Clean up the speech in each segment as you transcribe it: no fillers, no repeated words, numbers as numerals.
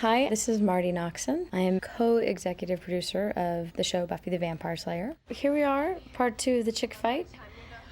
Hi, this is Marty Noxon. I am co-executive producer of the show Buffy the Vampire Slayer. Here we are, part 2 of the chick fight.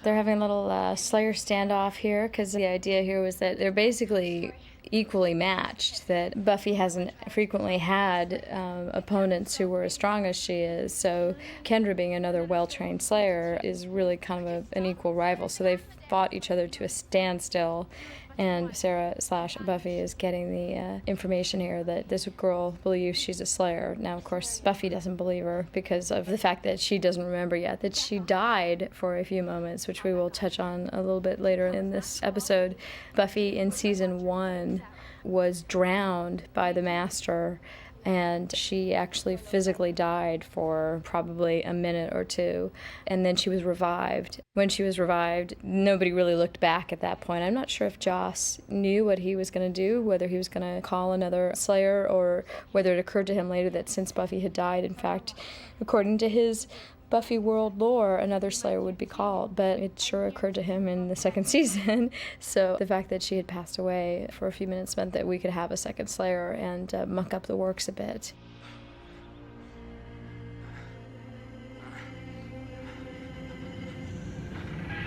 They're having a little Slayer standoff here because the idea here was that they're basically equally matched, that Buffy hasn't frequently had opponents who were as strong as she is, so Kendra, being another well-trained Slayer, is really kind of an equal rival, so they've fought each other to a standstill. And Sarah/Buffy is getting the information here that this girl believes she's a Slayer. Now, of course, Buffy doesn't believe her because of the fact that she doesn't remember yet that she died for a few moments, which we will touch on a little bit later in this episode. Buffy in season 1 was drowned by the Master, and she actually physically died for probably a minute or two, and then she was revived. When she was revived, nobody really looked back at that point. I'm not sure if Joss knew what he was going to do, whether he was going to call another Slayer, or whether it occurred to him later that since Buffy had died, in fact, according to his Buffy world lore, another Slayer would be called, but it sure occurred to him in the second season. So the fact that she had passed away for a few minutes meant that we could have a second Slayer and muck up the works a bit.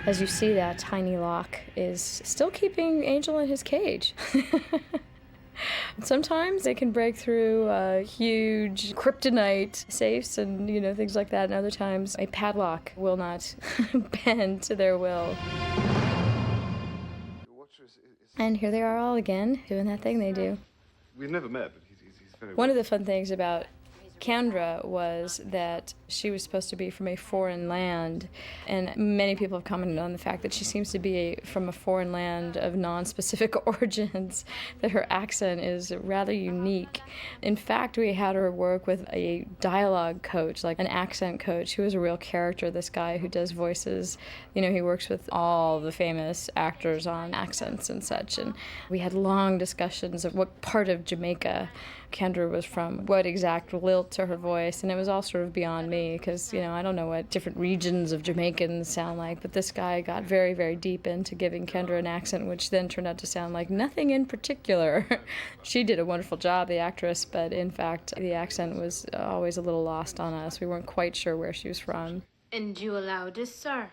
As you see, that tiny lock is still keeping Angel in his cage. Sometimes they can break through huge kryptonite safes and, things like that, and other times a padlock will not bend to their will. And here they are all again, doing that thing they do. We've never met, but he's very... One of the fun things about Kendra was that she was supposed to be from a foreign land, and many people have commented on the fact that she seems to be from a foreign land of non-specific origins, that her accent is rather unique. In fact, we had her work with a dialogue coach, like an accent coach, who is a real character, this guy who does voices. He works with all the famous actors on accents and such, and we had long discussions of what part of Jamaica Kendra was from, what exact lilt to her voice, and it was all sort of beyond me because, I don't know what different regions of Jamaicans sound like, but this guy got very, very deep into giving Kendra an accent, which then turned out to sound like nothing in particular. She did a wonderful job, the actress, but in fact, the accent was always a little lost on us. We weren't quite sure where she was from. And you allowed this, sir?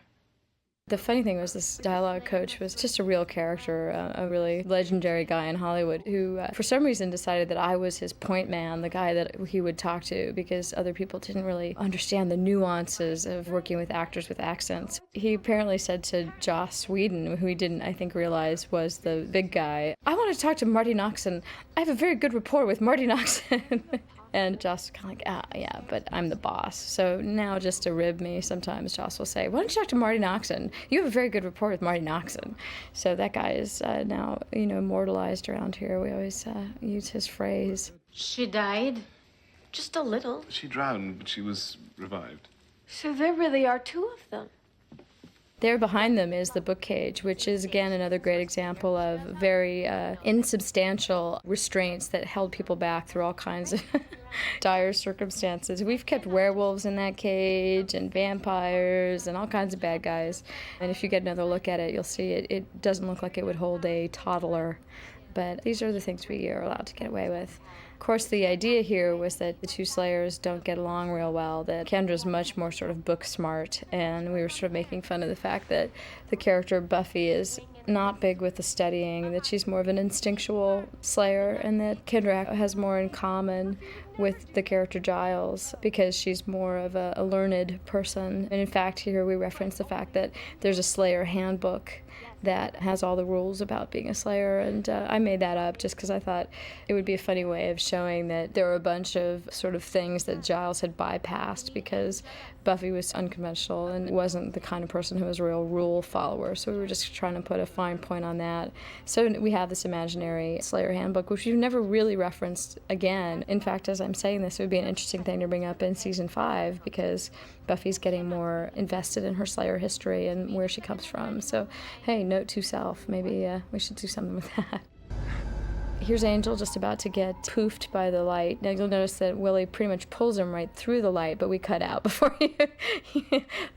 The funny thing was this dialogue coach was just a real character, a really legendary guy in Hollywood who, for some reason, decided that I was his point man, the guy that he would talk to, because other people didn't really understand the nuances of working with actors with accents. He apparently said to Joss Whedon, who he didn't, I think, realize was the big guy, "I want to talk to Marty Noxon. I have a very good rapport with Marty Noxon." And Joss was kind of like, yeah, but I'm the boss. So now, just to rib me, sometimes Joss will say, "Why don't you talk to Marty Noxon? You have a very good rapport with Marty Noxon." So that guy is now, immortalized around here. We always use his phrase. She died? Just a little. She drowned, but she was revived. So there really are two of them. There behind them is the book cage, which is, again, another great example of very insubstantial restraints that held people back through all kinds of dire circumstances. We've kept werewolves in that cage and vampires and all kinds of bad guys. And if you get another look at it, you'll see it doesn't look like it would hold a toddler. But these are the things we are allowed to get away with. Of course, the idea here was that the two Slayers don't get along real well, that Kendra's much more sort of book smart, and we were sort of making fun of the fact that the character Buffy is not big with the studying, that she's more of an instinctual Slayer, and that Kendra has more in common with the character Giles because she's more of a learned person. And in fact, here we reference the fact that there's a Slayer handbook that has all the rules about being a Slayer, and I made that up just because I thought it would be a funny way of showing that there were a bunch of sort of things that Giles had bypassed because Buffy was unconventional and wasn't the kind of person who was a real rule follower, so we were just trying to put a fine point on that. So we have this imaginary Slayer handbook, which we've never really referenced again. In fact, as I'm saying this, it would be an interesting thing to bring up in season 5 because Buffy's getting more invested in her Slayer history and where she comes from. So, hey, note to self, maybe we should do something with that. Here's Angel just about to get poofed by the light. Now you'll notice that Willie pretty much pulls him right through the light, but we cut out before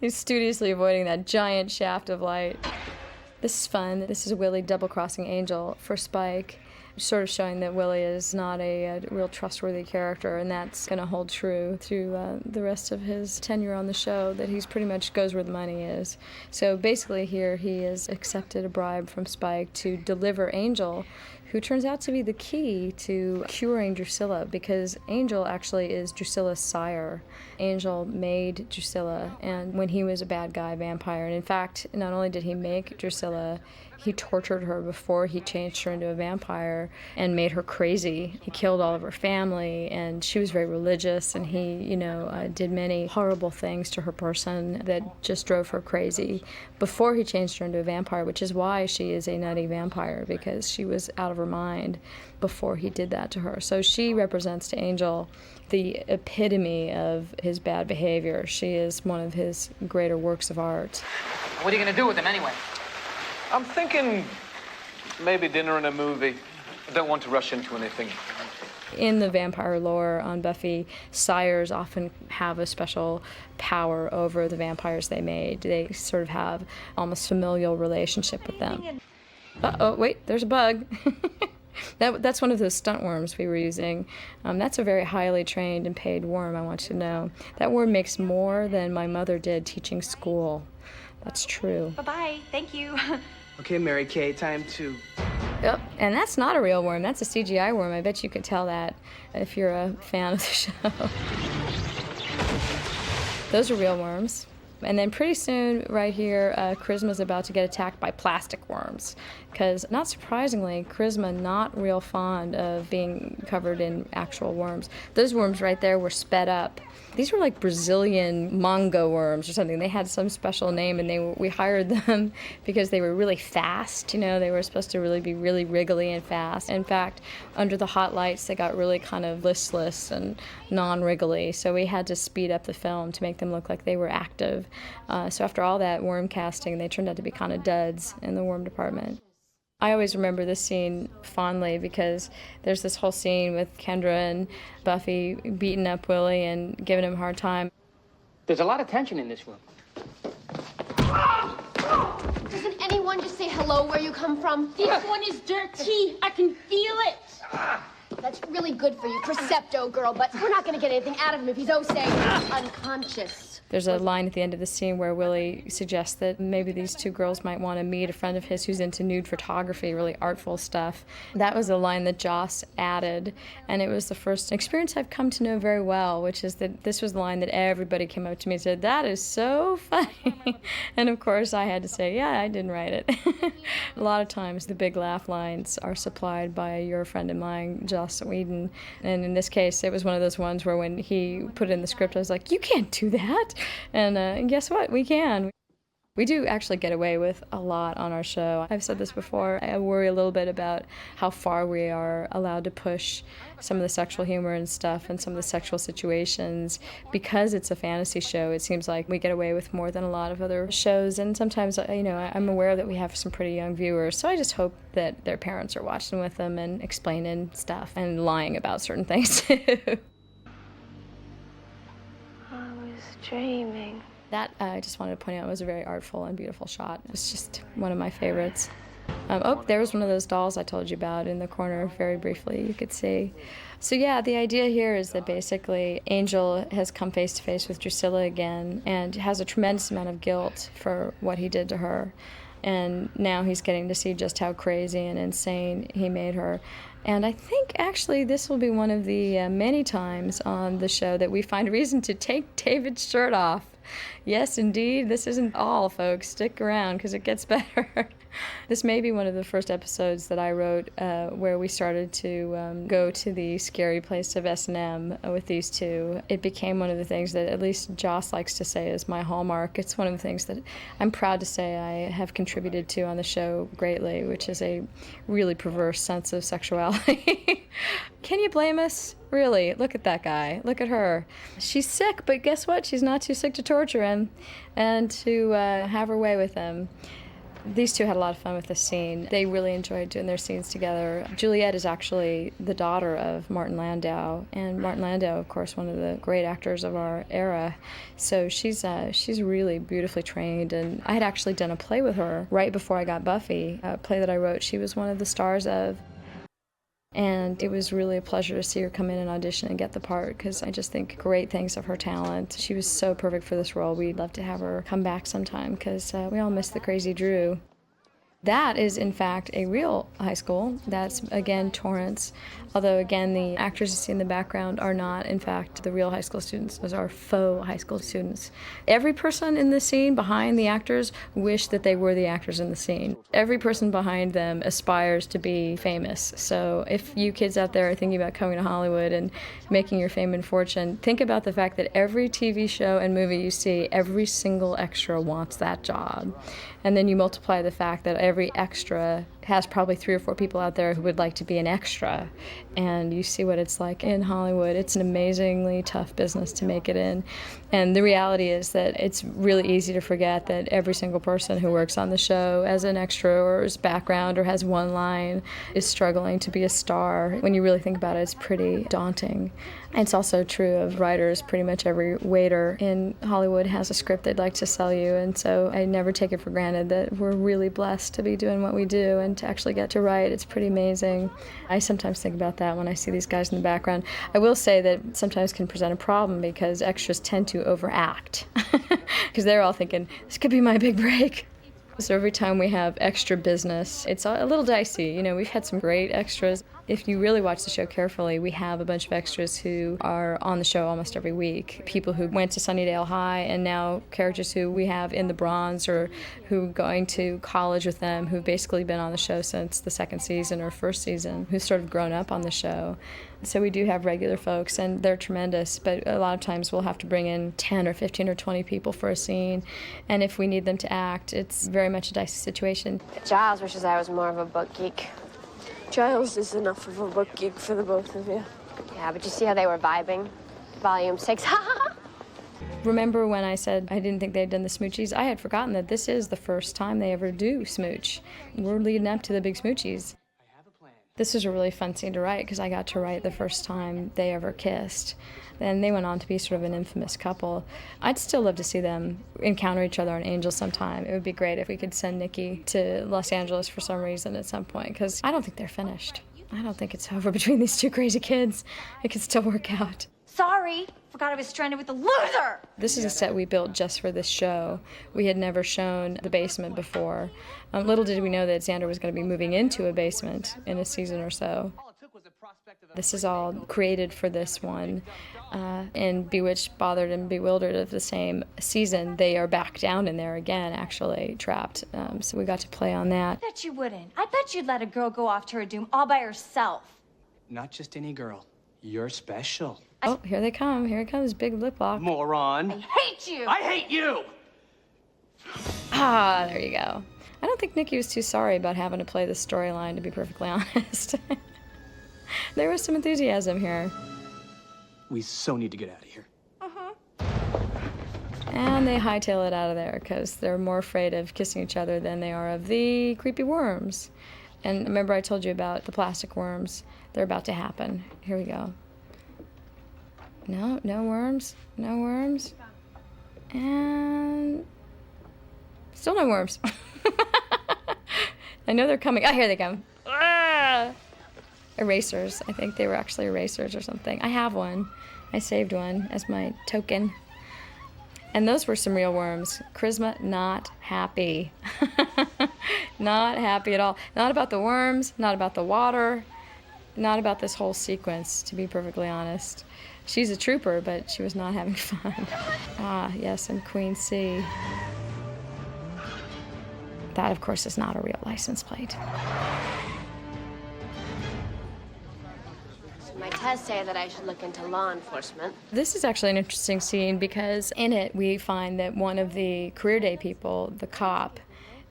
he's studiously avoiding that giant shaft of light. This is fun. This is Willie double-crossing Angel for Spike. sort of showing that Willie is not a real trustworthy character, and that's going to hold true through the rest of his tenure on the show, that he's pretty much goes where the money is. So basically here he has accepted a bribe from Spike to deliver Angel, who turns out to be the key to curing Drusilla, because Angel actually is Drusilla's sire. Angel made Drusilla, and when he was a bad guy vampire, and in fact, not only did he make Drusilla, he tortured her before he changed her into a vampire and made her crazy. He killed all of her family, and she was very religious, and he, did many horrible things to her person that just drove her crazy before he changed her into a vampire, which is why she is a nutty vampire, because she was out of her mind before he did that to her. So she represents to Angel the epitome of his bad behavior. She is one of his greater works of art. What are you going to do with him anyway? I'm thinking maybe dinner and a movie. I don't want to rush into anything. In the vampire lore on Buffy, sires often have a special power over the vampires they made. They sort of have almost familial relationship with them. Uh-oh, wait, there's a bug. That's one of those stunt worms we were using. That's a very highly trained and paid worm, I want you to know. That worm makes more than my mother did teaching school. That's true. Bye-bye. Thank you. Okay, Mary Kay, time to... Yep, and that's not a real worm. That's a CGI worm. I bet you could tell that if you're a fan of the show. Those are real worms. And then pretty soon, right here, Charisma's about to get attacked by plastic worms. Because, not surprisingly, Charisma not real fond of being covered in actual worms. Those worms right there were sped up. These were like Brazilian mango worms or something. They had some special name, and we hired them because they were really fast. They were supposed to really be really wriggly and fast. In fact, under the hot lights, they got really kind of listless and non-wriggly. So we had to speed up the film to make them look like they were active. So after all that worm casting, they turned out to be kind of duds in the worm department. I always remember this scene fondly because there's this whole scene with Kendra and Buffy beating up Willie and giving him a hard time. There's a lot of tension in this room. Doesn't anyone just say hello where you come from? This one is dirty. I can feel it. That's really good for you, Percepto girl, but we're not going to get anything out of him if he's, say, unconscious. There's a line at the end of the scene where Willie suggests that maybe these two girls might want to meet a friend of his who's into nude photography, really artful stuff. That was a line that Joss added, and it was the first experience I've come to know very well, which is that this was the line that everybody came up to me and said, "That is so funny." And of course I had to say, yeah, I didn't write it. A lot of times the big laugh lines are supplied by your friend of mine, Joss Whedon, and in this case it was one of those ones where when he put it in the script I was like, you can't do that. And guess what? We can. We do actually get away with a lot on our show. I've said this before. I worry a little bit about how far we are allowed to push some of the sexual humor and stuff and some of the sexual situations. Because it's a fantasy show, it seems like we get away with more than a lot of other shows. And sometimes, I'm aware that we have some pretty young viewers. So I just hope that their parents are watching with them and explaining stuff and lying about certain things too. Dreaming. That, I just wanted to point out, was a very artful and beautiful shot. It's just one of my favorites. There was one of those dolls I told you about in the corner very briefly, you could see. So yeah, the idea here is that basically Angel has come face to face with Drusilla again and has a tremendous amount of guilt for what he did to her. And now he's getting to see just how crazy and insane he made her. And I think actually this will be one of the many times on the show that we find reason to take David's shirt off. Yes, indeed, this isn't all, folks. Stick around because it gets better. This may be one of the first episodes that I wrote where we started to go to the scary place of S&M with these two. It became one of the things that at least Joss likes to say is my hallmark. It's one of the things that I'm proud to say I have contributed to on the show greatly, which is a really perverse sense of sexuality. Can you blame us? Really, look at that guy. Look at her. She's sick, but guess what? She's not too sick to torture him and to have her way with him. These two had a lot of fun with this scene. They really enjoyed doing their scenes together. Juliet is actually the daughter of Martin Landau, and Martin Landau, of course, one of the great actors of our era. So she's really beautifully trained, and I had actually done a play with her right before I got Buffy, a play that I wrote. She was one of the stars of. And it was really a pleasure to see her come in and audition and get the part, because I just think great things of her talent. She was so perfect for this role. We'd love to have her come back sometime, because we all miss the crazy Drew. That is, in fact, a real high school. That's, again, Torrance. Although, again, the actors you see in the background are not, in fact, the real high school students. Those are faux high school students. Every person in the scene behind the actors wish that they were the actors in the scene. Every person behind them aspires to be famous. So if you kids out there are thinking about coming to Hollywood and making your fame and fortune, think about the fact that every TV show and movie you see, every single extra wants that job. And then you multiply the fact that every extra has probably 3 or 4 people out there who would like to be an extra. And you see what it's like in Hollywood. It's an amazingly tough business to make it in. And the reality is that it's really easy to forget that every single person who works on the show as an extra or as background or has one line is struggling to be a star. When you really think about it, it's pretty daunting. And it's also true of writers. Pretty much every waiter in Hollywood has a script they'd like to sell you. And so I never take it for granted that we're really blessed to be doing what we do and to actually get to write. It's pretty amazing. I sometimes think about that when I see these guys in the background. I will say that sometimes can present a problem because extras tend to overact because they're all thinking, this could be my big break. So every time we have extra business, it's a little dicey. You know, we've had some great extras. If you really watch the show carefully, we have a bunch of extras who are on the show almost every week. People who went to Sunnydale High and now characters who we have in the Bronze or who are going to college with them, who've basically been on the show since the 2nd season or 1st season, who've sort of grown up on the show. So we do have regular folks, and they're tremendous, but a lot of times we'll have to bring in 10 or 15 or 20 people for a scene, and if we need them to act, it's very much a dicey situation. Giles wishes I was more of a book geek. Giles is enough of a book geek for the both of you. Yeah, but you see how they were vibing? Volume 6. Remember when I said I didn't think they'd done the smoochies? I had forgotten that this is the first time they ever do smooch. We're leading up to the big smoochies. This was a really fun scene to write because I got to write the first time they ever kissed. And they went on to be sort of an infamous couple. I'd still love to see them encounter each other on Angel sometime. It would be great if we could send Nikki to Los Angeles for some reason at some point, because I don't think they're finished. I don't think it's over between these 2 crazy kids. It could still work out. Sorry, forgot I was stranded with a loser! This is a set we built just for this show. We had never shown the basement before. Little did we know that Xander was going to be moving into a basement in a season or so. This is all created for this one. And Bewitched, Bothered, and Bewildered of the same season, they are back down in there again, actually, trapped. So we got to play on that. I bet you wouldn't. I bet you'd let a girl go off to her doom all by herself. Not just any girl. You're special. Oh, here they come. Here it comes, big lip lock. Moron. I hate you! I hate you! Ah, there you go. I don't think Nikki was too sorry about having to play this storyline, to be perfectly honest. There was some enthusiasm here. We so need to get out of here. And they hightail it out of there because they're more afraid of kissing each other than they are of the creepy worms. And remember I told you about the plastic worms? They're about to happen. Here we go. No, no worms. No worms. And still no worms. I know they're coming. Oh, here they come. Ah! Erasers. I think they were actually erasers or something. I have one. I saved one as my token. And those were some real worms. Charisma, not happy. Not happy at all. Not about the worms, not about the water, not about this whole sequence, to be perfectly honest. She's a trooper, but she was not having fun. Ah, yes, and Queen C. That, of course, is not a real license plate. My tests say that I should look into law enforcement. This is actually an interesting scene because in it we find that one of the career day people, the cop,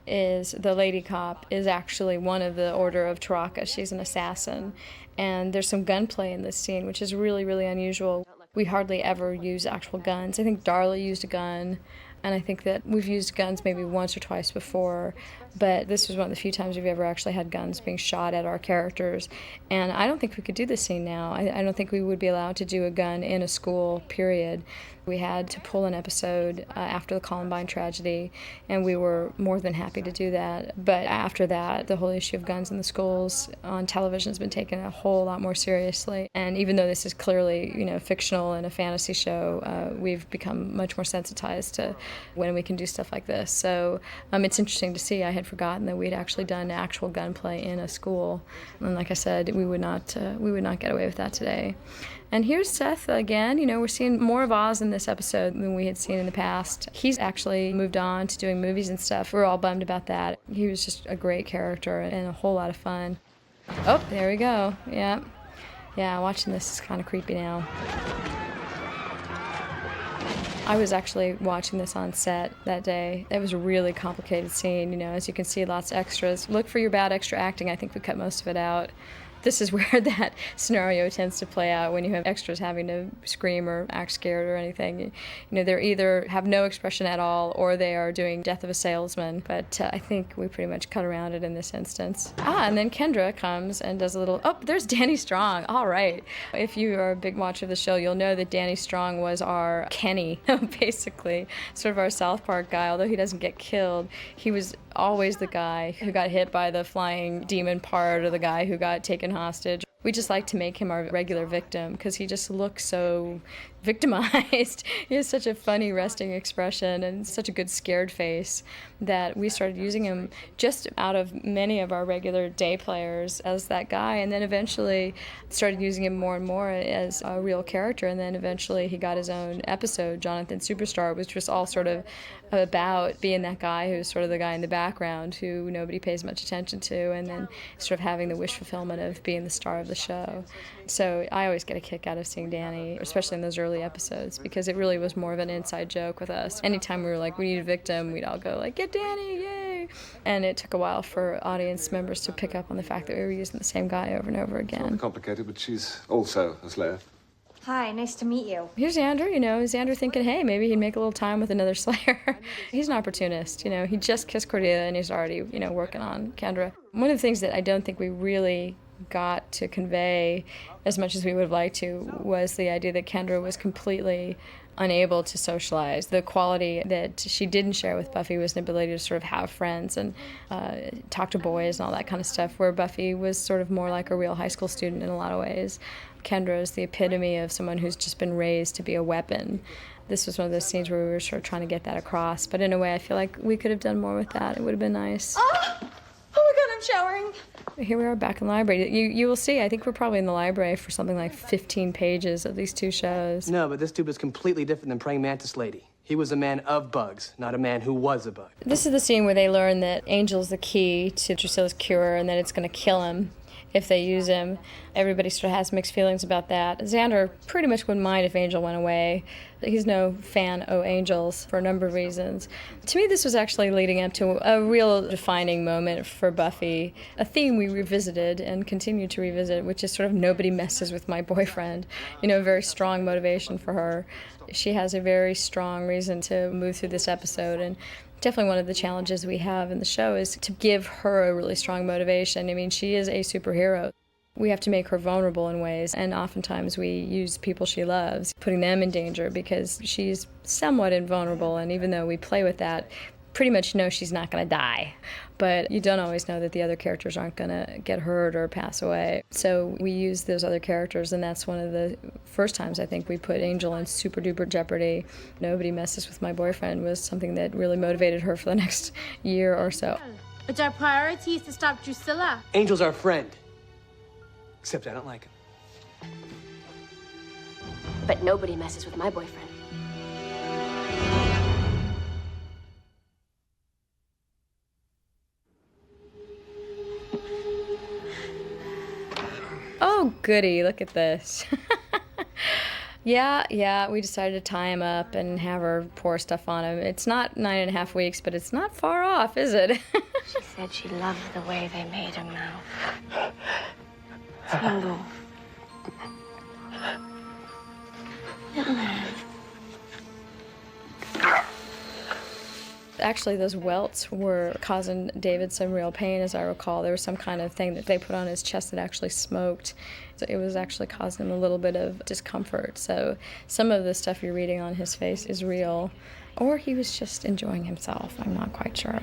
the lady cop, is actually one of the Order of Taraka. She's an assassin. And there's some gunplay in this scene, which is really, really unusual. We hardly ever use actual guns. I think Darla used a gun. And I think that we've used guns maybe once or twice before, but this was one of the few times we've ever actually had guns being shot at our characters. And I don't think we could do this scene now. I don't think we would be allowed to do a gun in a school, period. We had to pull an episode after the Columbine tragedy, and we were more than happy to do that. But after that, the whole issue of guns in the schools on television has been taken a whole lot more seriously. And even though this is clearly, fictional and a fantasy show, we've become much more sensitized to when we can do stuff like this. So it's interesting to see. I had forgotten that we'd actually done actual gunplay in a school, and like I said, we would not get away with that today. And here's Seth again. We're seeing more of Oz in this episode than we had seen in the past. He's actually moved on to doing movies and stuff. We're all bummed about that. He was just a great character and a whole lot of fun. Oh, there we go. Yeah, watching this is kind of creepy now. I was actually watching this on set that day. It was a really complicated scene, as you can see, lots of extras. Look for your bad extra acting. I think we cut most of it out. This is where that scenario tends to play out when you have extras having to scream or act scared or anything. They're either have no expression at all or they are doing Death of a Salesman. But I think we pretty much cut around it in this instance. And then Kendra comes and does a little, there's Danny Strong. All right. If you are a big watcher of the show, you'll know that Danny Strong was our Kenny, basically, sort of our South Park guy. Although he doesn't get killed, he was always the guy who got hit by the flying demon part or the guy who got taken hostage. We just like to make him our regular victim because he just looks so victimized. He has such a funny resting expression and such a good scared face that we started using him just out of many of our regular day players as that guy, and then eventually started using him more and more as a real character, and then eventually he got his own episode, Jonathan Superstar, which was all sort of about being that guy who's sort of the guy in the background who nobody pays much attention to, and then sort of having the wish fulfillment of being the star of the show. So I always get a kick out of seeing Danny, especially in those early episodes, because it really was more of an inside joke with us. Anytime we were like, we need a victim, we'd all go like, get Danny, yay! And it took a while for audience members to pick up on the fact that we were using the same guy over and over again. It's complicated, but she's also a Slayer. Hi, nice to meet you. Here's Xander, Xander thinking, hey, maybe he'd make a little time with another Slayer. He's an opportunist, he just kissed Cordelia and he's already, working on Kendra. One of the things that I don't think we really got to convey as much as we would have liked to was the idea that Kendra was completely unable to socialize. The quality that she didn't share with Buffy was an ability to sort of have friends and talk to boys and all that kind of stuff, where Buffy was sort of more like a real high school student in a lot of ways. Kendra is the epitome of someone who's just been raised to be a weapon. This was one of those scenes where we were sort of trying to get that across, but in a way I feel like we could have done more with that. It would have been nice. Oh my God, I'm showering. Here we are back in the library. You will see, I think we're probably in the library for something like 15 pages of these two shows. No, but this dude was completely different than Praying Mantis Lady. He was a man of bugs, not a man who was a bug. This is the scene where they learn that Angel's the key to Drusilla's cure and that it's going to kill him if they use him. Everybody sort of has mixed feelings about that. Xander pretty much wouldn't mind if Angel went away. He's no fan of angels for a number of reasons. To me, this was actually leading up to a real defining moment for Buffy, a theme we revisited and continue to revisit, which is sort of nobody messes with my boyfriend. A very strong motivation for her. She has a very strong reason to move through this episode, and definitely one of the challenges we have in the show is to give her a really strong motivation. I mean, she is a superhero. We have to make her vulnerable in ways, and oftentimes we use people she loves, putting them in danger because she's somewhat invulnerable, and even though we play with that, pretty much know she's not going to die. But you don't always know that the other characters aren't going to get hurt or pass away. So we use those other characters, and that's one of the first times I think we put Angel in super duper jeopardy. Nobody messes with my boyfriend was something that really motivated her for the next year or so. But our priority is to stop Drusilla. Angel's our friend. Except I don't like him. But nobody messes with my boyfriend. Oh, goody, look at this. Yeah, we decided to tie him up and have her pour stuff on him. It's not 9.5 weeks, but it's not far off, is it? She said she loved the way they made him mouth. Tango. Actually, those welts were causing David some real pain, as I recall. There was some kind of thing that they put on his chest that actually smoked. So it was actually causing him a little bit of discomfort. So some of the stuff you're reading on his face is real. Or he was just enjoying himself. I'm not quite sure.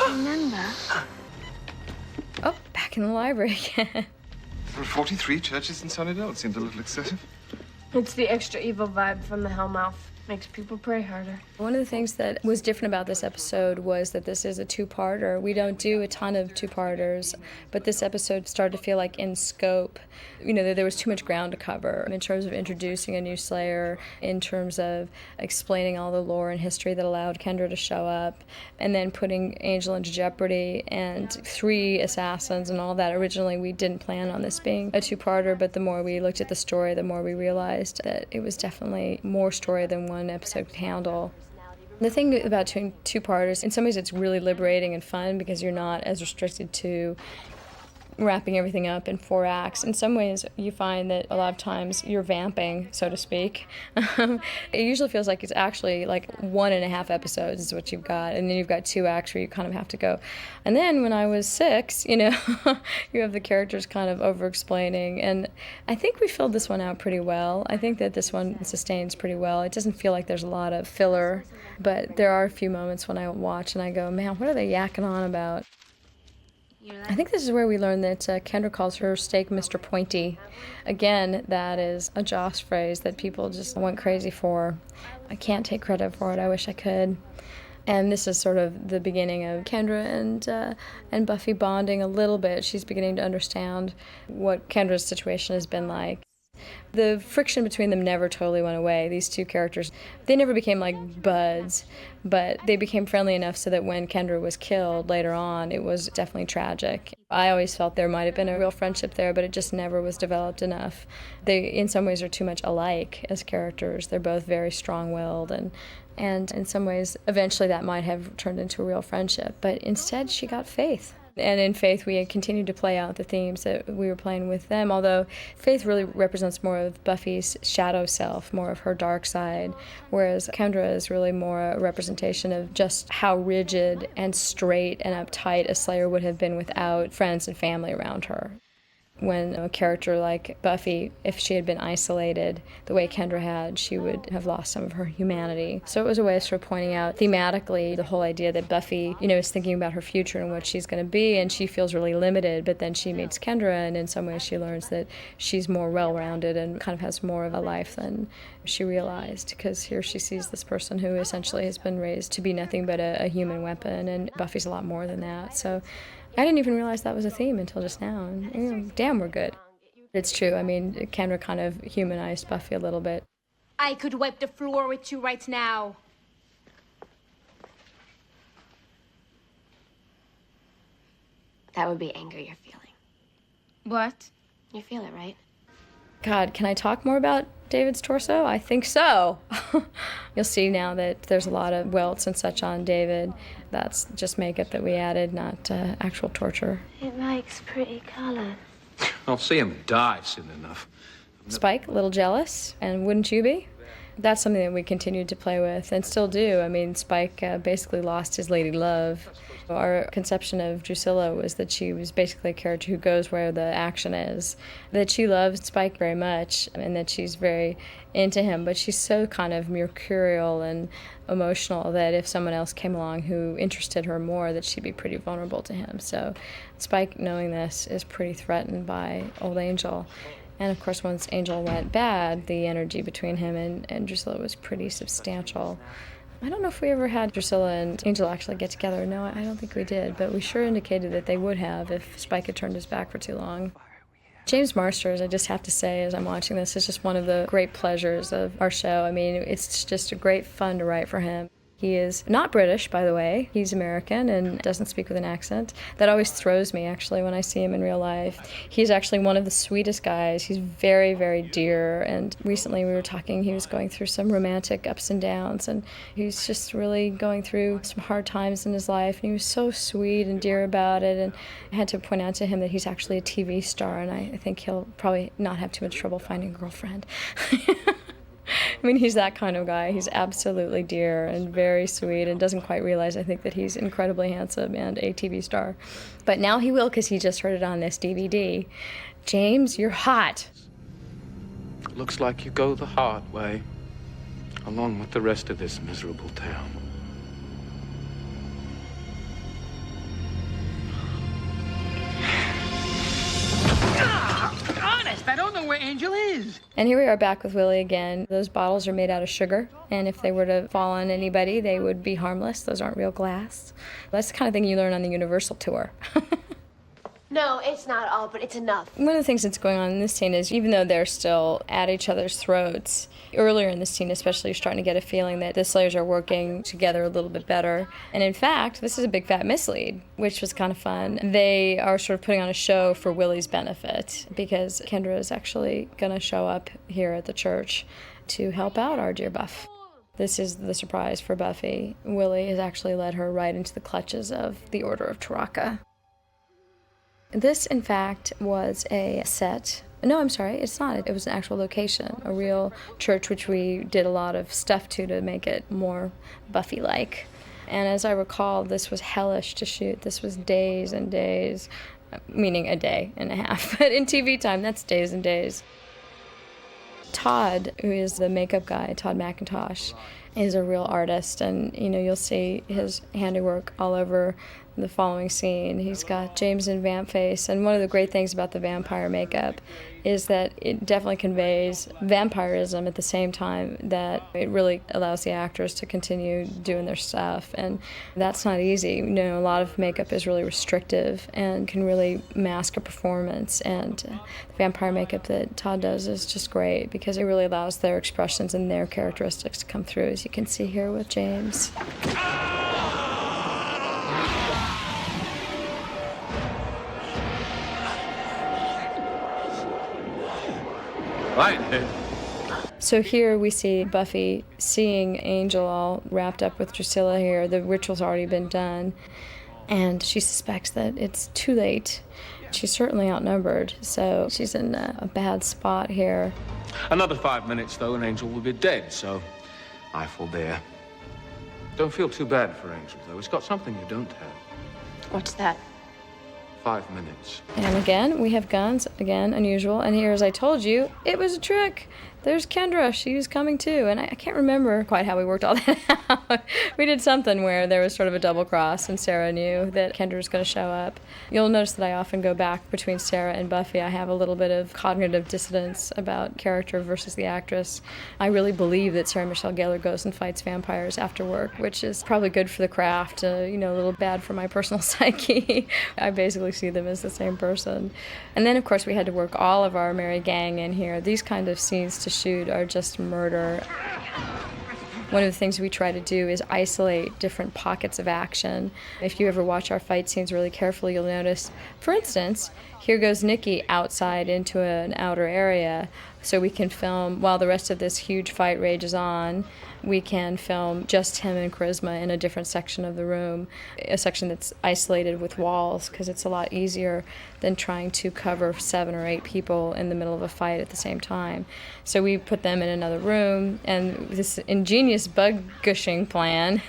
Remember? Oh, back in the library again. 43 churches in Sunnydale. It seemed a little excessive. It's the extra evil vibe from the Hellmouth. Makes people pray harder. One of the things that was different about this episode was that this is a two-parter. We don't do a ton of two-parters, but this episode started to feel like in scope, that there was too much ground to cover in terms of introducing a new Slayer, in terms of explaining all the lore and history that allowed Kendra to show up, and then putting Angel into jeopardy, and 3 assassins and all that. Originally, we didn't plan on this being a two-parter, but the more we looked at the story, the more we realized that it was definitely more story than one episode could handle. The thing about doing two-parters, in some ways it's really liberating and fun because you're not as restricted to wrapping everything up in 4 acts. In some ways, you find that a lot of times you're vamping, so to speak. It usually feels like it's actually like 1.5 episodes is what you've got, and then you've got 2 acts where you kind of have to go. And then when I was 6, you have the characters kind of over-explaining, and I think we filled this one out pretty well. I think that this one sustains pretty well. It doesn't feel like there's a lot of filler, but there are a few moments when I watch and I go, man, what are they yakking on about? I think this is where we learn that Kendra calls her steak Mr. Pointy. Again, that is a Joss phrase that people just went crazy for. I can't take credit for it. I wish I could. And this is sort of the beginning of Kendra and Buffy bonding a little bit. She's beginning to understand what Kendra's situation has been like. The friction between them never totally went away. These 2 characters, they never became like buds, but they became friendly enough so that when Kendra was killed later on, it was definitely tragic. I always felt there might have been a real friendship there, but it just never was developed enough. They, in some ways, are too much alike as characters. They're both very strong-willed, and in some ways, eventually that might have turned into a real friendship. But instead, she got Faith. And in Faith, we continued to play out the themes that we were playing with them, although Faith really represents more of Buffy's shadow self, more of her dark side, whereas Kendra is really more a representation of just how rigid and straight and uptight a Slayer would have been without friends and family around her. When a character like Buffy, if she had been isolated the way Kendra had, she would have lost some of her humanity. So it was a way of sort of pointing out thematically the whole idea that Buffy, is thinking about her future and what she's going to be, and she feels really limited, but then she meets Kendra, and in some ways she learns that she's more well-rounded and kind of has more of a life than she realized, because here she sees this person who essentially has been raised to be nothing but a human weapon, and Buffy's a lot more than that. So I didn't even realize that was a theme until just now, and damn, we're good. It's true. I mean, Kendra kind of humanized Buffy a little bit. I could wipe the floor with you right now. That would be anger you're feeling. What? You feel it, right? God, can I talk more about David's torso? I think so. You'll see now that there's a lot of welts and such on David. That's just makeup that we added, not actual torture. It likes pretty colors. I'll see him die soon enough. Spike, a little jealous, and wouldn't you be? That's something that we continued to play with and still do. I mean, Spike basically lost his lady love. Our conception of Drusilla was that she was basically a character who goes where the action is, that she loves Spike very much and that she's very into him, but she's so kind of mercurial and emotional that if someone else came along who interested her more, that she'd be pretty vulnerable to him. So Spike, knowing this, is pretty threatened by old Angel. And of course, once Angel went bad, the energy between him and Drusilla was pretty substantial. I don't know if we ever had Drusilla and Angel actually get together. No, I don't think we did, but we sure indicated that they would have if Spike had turned his back for too long. James Marsters, I just have to say, as I'm watching this, is just one of the great pleasures of our show. I mean, it's just a great fun to write for him. He is not British, by the way. He's American and doesn't speak with an accent. That always throws me, actually, when I see him in real life. He's actually one of the sweetest guys. He's very, very dear. And recently we were talking, he was going through some romantic ups and downs, and he's just really going through some hard times in his life. And he was so sweet and dear about it. And I had to point out to him that he's actually a TV star, and I think he'll probably not have too much trouble finding a girlfriend. I mean, he's that kind of guy. He's absolutely dear and very sweet and doesn't quite realize, I think, that he's incredibly handsome and a TV star. But now he will, because he just heard it on this DVD. James, you're hot. Looks like you go the hard way, along with the rest of this miserable town. Honest, I don't know where Angel is. And here we are back with Willie again. Those bottles are made out of sugar, and if they were to fall on anybody, they would be harmless. Those aren't real glass. That's the kind of thing you learn on the Universal tour. No, it's not all, but it's enough. One of the things that's going on in this scene is, even though they're still at each other's throats, earlier in the scene especially, you're starting to get a feeling that the Slayers are working together a little bit better. And in fact, this is a big fat mislead, which was kind of fun. They are sort of putting on a show for Willie's benefit, because Kendra is actually going to show up here at the church to help out our dear Buff. This is the surprise for Buffy. Willie has actually led her right into the clutches of the Order of Taraka. This, in fact, was a set. No, I'm sorry, it's not. It was an actual location, a real church, which we did a lot of stuff to make it more Buffy-like. And as I recall, this was hellish to shoot. This was days and days, meaning a day and a half. But in TV time, that's days and days. Todd, who is the makeup guy, Todd McIntosh, is a real artist, and you'll see his handiwork all over the following scene. He's got James in vamp face, and one of the great things about the vampire makeup is that it definitely conveys vampirism at the same time that it really allows the actors to continue doing their stuff, and that's not easy. A lot of makeup is really restrictive and can really mask a performance, and the vampire makeup that Todd does is just great because it really allows their expressions and their characteristics to come through, as you can see here with James. Right. So here we see Buffy seeing Angel all wrapped up with Drusilla here. The ritual's already been done, and she suspects that it's too late. She's certainly outnumbered, so she's in a bad spot here. Another 5 minutes, though, and Angel will be dead, so I forbear. Don't feel too bad for Angel, though. He's got something you don't have. What's that? 5 minutes. And again, we have guns, again, unusual. And here, as I told you, it was a trick. There's Kendra, she was coming too. And I can't remember quite how we worked all that out. We did something where there was sort of a double cross, and Sarah knew that Kendra was going to show up. You'll notice that I often go back between Sarah and Buffy. I have a little bit of cognitive dissonance about character versus the actress. I really believe that Sarah Michelle Gellar goes and fights vampires after work, which is probably good for the craft, a little bad for my personal psyche. I basically see them as the same person. And then, of course, we had to work all of our merry gang in here. These kind of scenes to shoot are just murder. One of the things we try to do is isolate different pockets of action. If you ever watch our fight scenes really carefully, you'll notice, for instance, here goes Nikki outside into an outer area, so we can film, while the rest of this huge fight rages on, we can film just him and Charisma in a different section of the room, a section that's isolated with walls, because it's a lot easier than trying to cover 7 or 8 people in the middle of a fight at the same time. So we put them in another room, and this ingenious bug gushing plan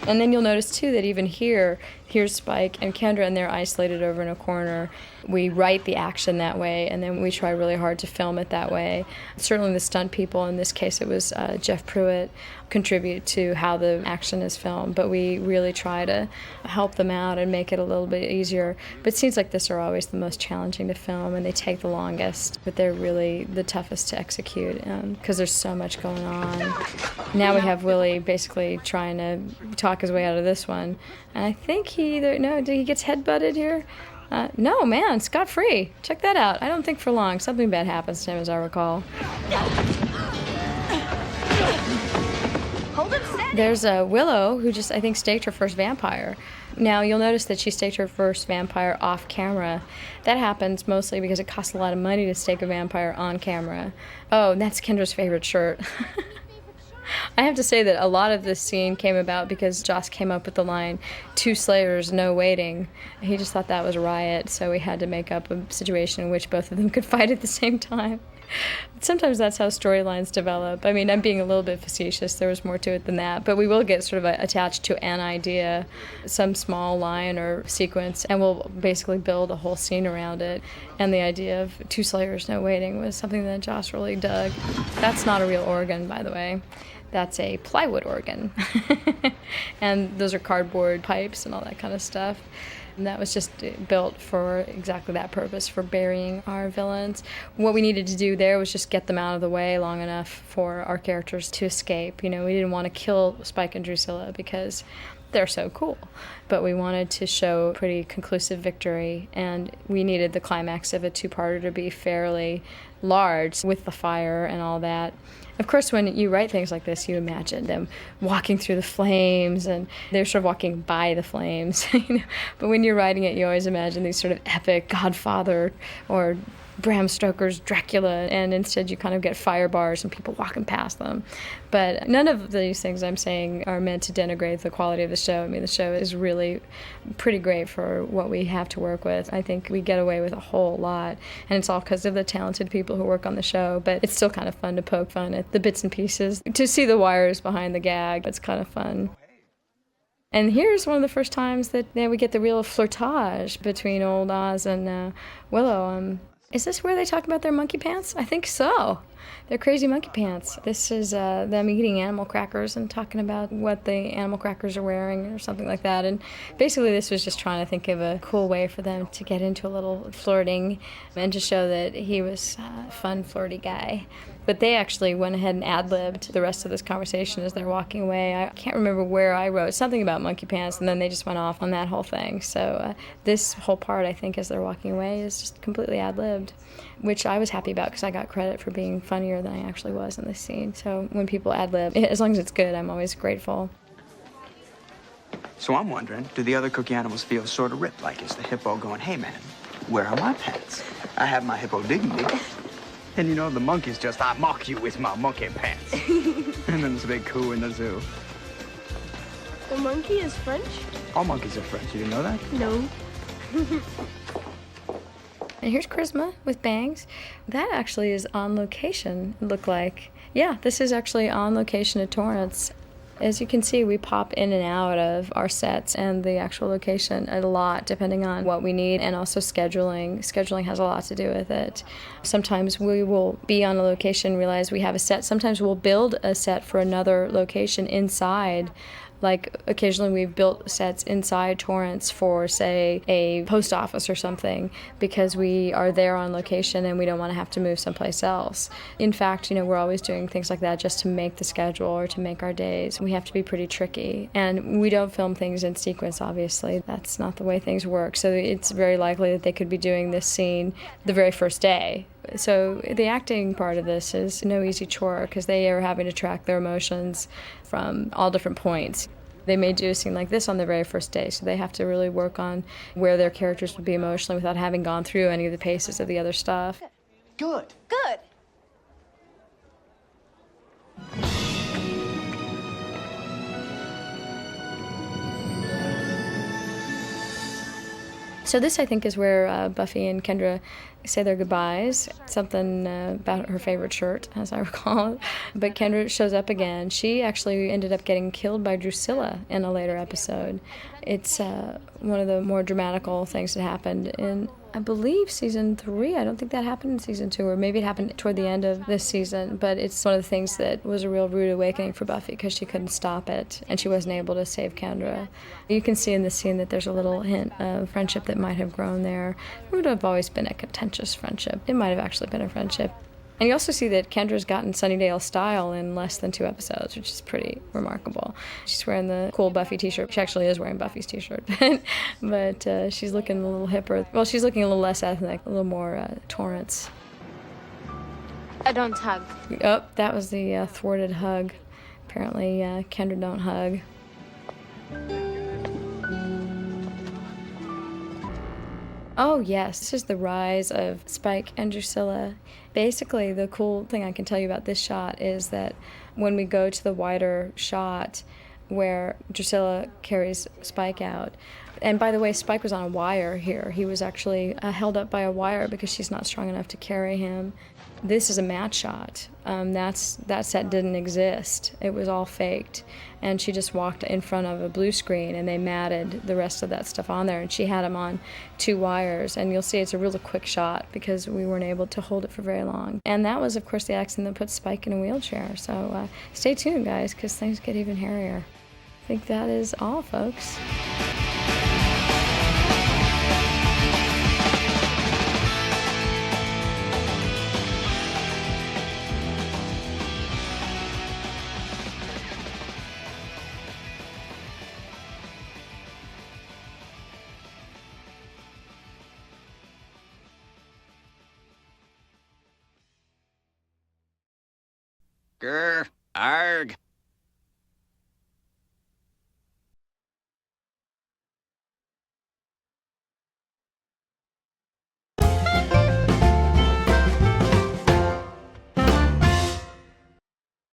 And then you'll notice, too, that even here's Spike and Kendra, and they're isolated over in a corner. We write the action that way, and then we try really hard to film it that way. Certainly the stunt people, in this case it was Jeff Pruitt, contribute to how the action is filmed, but we really try to help them out and make it a little bit easier. But scenes like this are always the most challenging to film, and they take the longest, but they're really the toughest to execute because there's so much going on. Now we have Willie basically trying to talk his way out of this one, and I think he gets headbutted here? No, man, scot-free. Check that out. I don't think for long. Something bad happens to him, as I recall. Hold him steady. There's Willow, who just, I think, staked her first vampire. Now, you'll notice that she staked her first vampire off camera. That happens mostly because it costs a lot of money to stake a vampire on camera. Oh, and that's Kendra's favorite shirt. I have to say that a lot of this scene came about because Joss came up with the line, 2 slayers, no waiting. He just thought that was a riot, so we had to make up a situation in which both of them could fight at the same time. Sometimes that's how storylines develop. I mean, I'm being a little bit facetious. There was more to it than that. But we will get sort of attached to an idea, some small line or sequence, and we'll basically build a whole scene around it. And the idea of 2 slayers, no waiting was something that Joss really dug. That's not a real organ, by the way. That's a plywood organ. And those are cardboard pipes and all that kind of stuff. And that was just built for exactly that purpose, for burying our villains. What we needed to do there was just get them out of the way long enough for our characters to escape. You know, we didn't want to kill Spike and Drusilla because they're so cool. But we wanted to show pretty conclusive victory, and we needed the climax of a 2-parter to be fairly large with the fire and all that. Of course, when you write things like this, you imagine them walking through the flames, and they're sort of walking by the flames. You know? But when you're writing it, you always imagine these sort of epic Godfather or Bram Stoker's Dracula, and instead you kind of get fire bars and people walking past them. But none of these things I'm saying are meant to denigrate the quality of the show. I mean, the show is really pretty great for what we have to work with. I think we get away with a whole lot, and it's all because of the talented people who work on the show, but it's still kind of fun to poke fun at the bits and pieces. To see the wires behind the gag, it's kind of fun. And here's one of the first times that we get the real flirtage between old Oz and Willow. Is this where they talk about their monkey pants? I think so. They're crazy monkey pants. This is them eating animal crackers and talking about what the animal crackers are wearing or something like that. And basically this was just trying to think of a cool way for them to get into a little flirting and to show that he was a fun, flirty guy. But they actually went ahead and ad-libbed the rest of this conversation as they're walking away. I can't remember where I wrote something about monkey pants, and then they just went off on that whole thing. So this whole part, I think, as they're walking away is just completely ad-libbed, which I was happy about because I got credit for being funnier than I actually was in this scene. So when people ad-lib, as long as it's good, I'm always grateful. So I'm wondering, do the other cookie animals feel sort of ripped, like it's the hippo going, hey, man, where are my pants? I have my hippo dignity. And you know, the monkeys just, I mock you with my monkey pants. And then there's a big coo in the zoo. The monkey is French? All monkeys are French. You didn't know that? No. And here's Charisma with bangs. That actually is on location, it looked like. Yeah, this is actually on location at Torrance. As you can see, we pop in and out of our sets and the actual location a lot, depending on what we need, and also scheduling. Scheduling has a lot to do with it. Sometimes we will be on a location, realize we have a set. Sometimes we'll build a set for another location inside. Like, occasionally we've built sets inside Torrance for, say, a post office or something because we are there on location and we don't want to have to move someplace else. In fact, you know, we're always doing things like that just to make the schedule or to make our days. We have to be pretty tricky. And we don't film things in sequence, obviously. That's not the way things work. So it's very likely that they could be doing this scene the very first day. So the acting part of this is no easy chore because they are having to track their emotions from all different points. They may do a scene like this on the very first day, so they have to really work on where their characters would be emotionally without having gone through any of the paces of the other stuff. Good. Good. So this, I think, is where Buffy and Kendra say their goodbyes. Something about her favorite shirt, as I recall. But Kendra shows up again. She actually ended up getting killed by Drusilla in a later episode. It's one of the more dramatical things that happened in, I believe, season 3. I don't think that happened in season 2, or maybe it happened toward the end of this season. But it's one of the things that was a real rude awakening for Buffy because she couldn't stop it, and she wasn't able to save Kendra. You can see in this scene that there's a little hint of friendship that might have grown there. It would have always been a contentious friendship. It might have actually been a friendship. And you also see that Kendra's gotten Sunnydale style in less than 2 episodes, which is pretty remarkable. She's wearing the cool Buffy t-shirt. She actually is wearing Buffy's t-shirt. But she's looking a little hipper. Well, she's looking a little less ethnic, a little more Torrance. I don't hug. Oh, that was the thwarted hug. Apparently, Kendra don't hug. Oh yes, this is the rise of Spike and Drusilla. Basically, the cool thing I can tell you about this shot is that When we go to the wider shot where Drusilla carries Spike out, and by the way, Spike was on a wire here. He was actually held up by a wire because she's not strong enough to carry him. This is a matte shot. That set didn't exist. It was all faked. And she just walked in front of a blue screen and they matted the rest of that stuff on there. And she had him on 2 wires. And you'll see it's a really quick shot because we weren't able to hold it for very long. And that was, of course, the accident that put Spike in a wheelchair. So stay tuned, guys, because things get even hairier. I think that is all, folks.